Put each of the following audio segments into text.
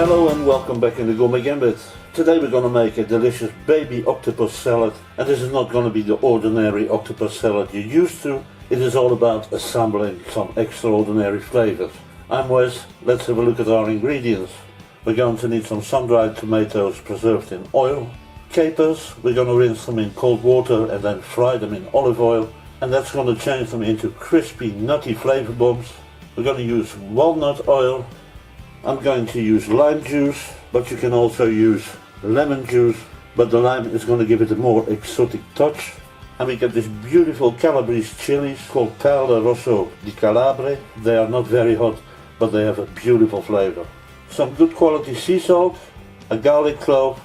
Hello and welcome back in the Gourmet Gambit. Today we're going to make a delicious baby octopus salad, and this is not going to be the ordinary octopus salad you're used to. It is all about assembling some extraordinary flavors. I'm Wes. Let's have a look at our ingredients. We're going to need some sun-dried tomatoes preserved in oil, capers. We're going to rinse them in cold water and then fry them in olive oil, and that's going to change them into crispy nutty flavor bombs. We're going to use walnut oil. I'm going to use lime juice, but you can also use lemon juice, but the lime is going to give it a more exotic touch. And we get this beautiful Calabria chilies called perle, rosse di Calabria. They are not very hot, but they have a beautiful flavor. Some good quality sea salt, a garlic clove.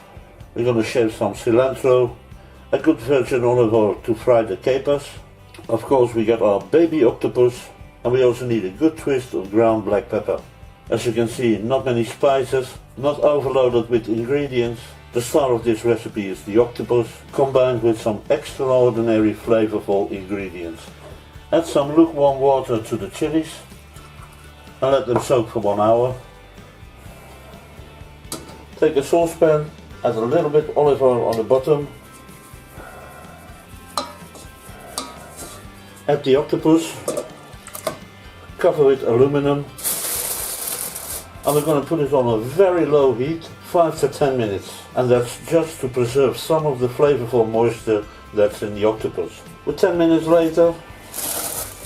We're going to shave some cilantro, a good virgin olive oil to fry the capers. Of course we got our baby octopus, and we also need a good twist of ground black pepper. As you can see, not many spices, not overloaded with ingredients. The star of this recipe is the octopus, combined with some extraordinary flavorful ingredients. Add some lukewarm water to the chilies and let them soak for 1 hour. Take a saucepan, add a little bit olive oil on the bottom. Add the octopus, cover with aluminum. And we're going to put it on a very low heat, 5 to 10 minutes. And that's just to preserve some of the flavorful moisture that's in the octopus. But 10 minutes later,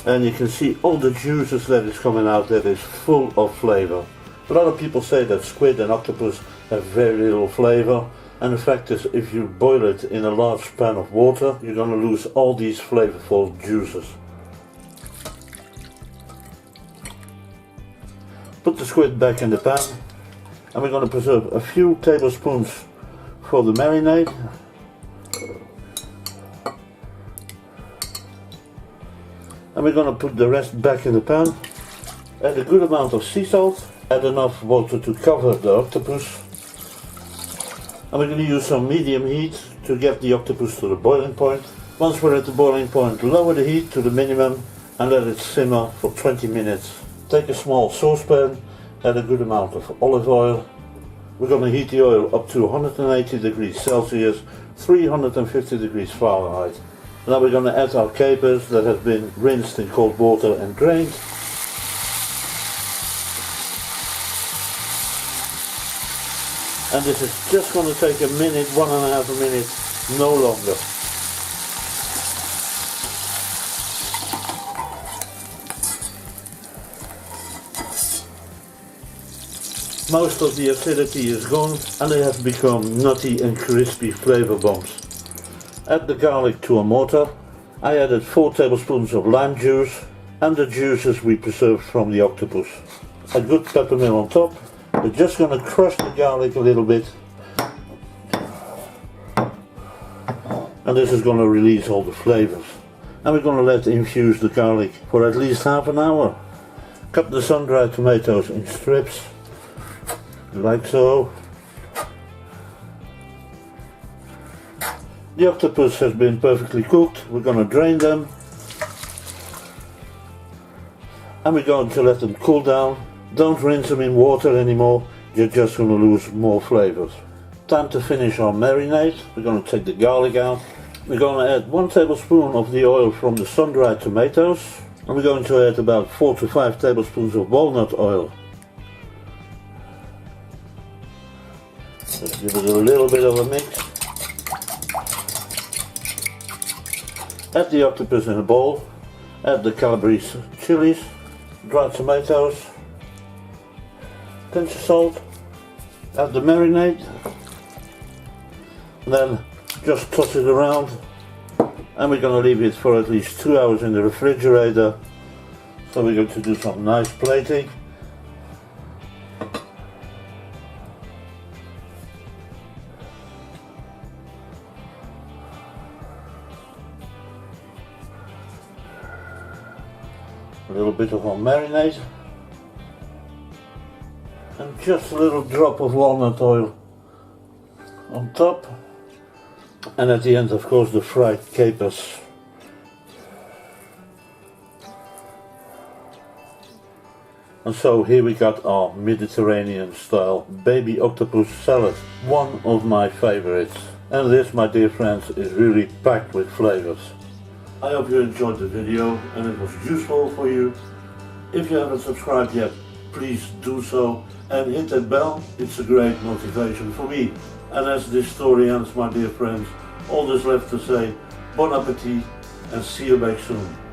and you can see all the juices that is coming out, that is full of flavor. A lot of people say that squid and octopus have very little flavor. And the fact is, if you boil it in a large pan of water, you're going to lose all these flavorful juices. Put the squid back in the pan, and we're going to preserve a few tablespoons for the marinade. And we're going to put the rest back in the pan. Add a good amount of sea salt, add enough water to cover the octopus. And we're going to use some medium heat to get the octopus to the boiling point. Once we're at the boiling point, lower the heat to the minimum and let it simmer for 20 minutes. Take a small saucepan, add a good amount of olive oil. We're going to heat the oil up to 180 degrees Celsius, 350 degrees Fahrenheit. Now we're going to add our capers that have been rinsed in cold water and drained. And this is just going to take a minute, 1.5 minutes, no longer. Most of the acidity is gone and they have become nutty and crispy flavor bombs. Add the garlic to a mortar. I added 4 tablespoons of lime juice and the juices we preserved from the octopus. A good peppermint on top. We're just going to crush the garlic a little bit. And this is going to release all the flavors. And we're going to let infuse the garlic for at least half an hour. Cut the sun-dried tomatoes in strips, like so. The octopus has been perfectly cooked. We're going to drain them. And we're going to let them cool down. Don't rinse them in water anymore, you're just going to lose more flavors. Time to finish our marinade. We're going to take the garlic out. We're going to add 1 tablespoon of the oil from the sun-dried tomatoes. And we're going to add about 4 to 5 tablespoons of walnut oil. Let's give it a little bit of a mix. Add the octopus in a bowl. Add the Calabria chilies, dried tomatoes, pinch of salt, add the marinade, and then just toss it around. And we're going to leave it for at least 2 hours in the refrigerator. So we're going to do some nice plating. A little bit of our marinade. And just a little drop of walnut oil on top, and at the end, of course, the fried capers. And so here we got our Mediterranean style baby octopus salad, one of my favorites. And this, my dear friends, is really packed with flavors. I hope you enjoyed the video and it was useful for you. If you haven't subscribed yet, please do so and hit that bell. It's a great motivation for me. And as this story ends, my dear friends, all that's left to say, bon appetit and see you back soon.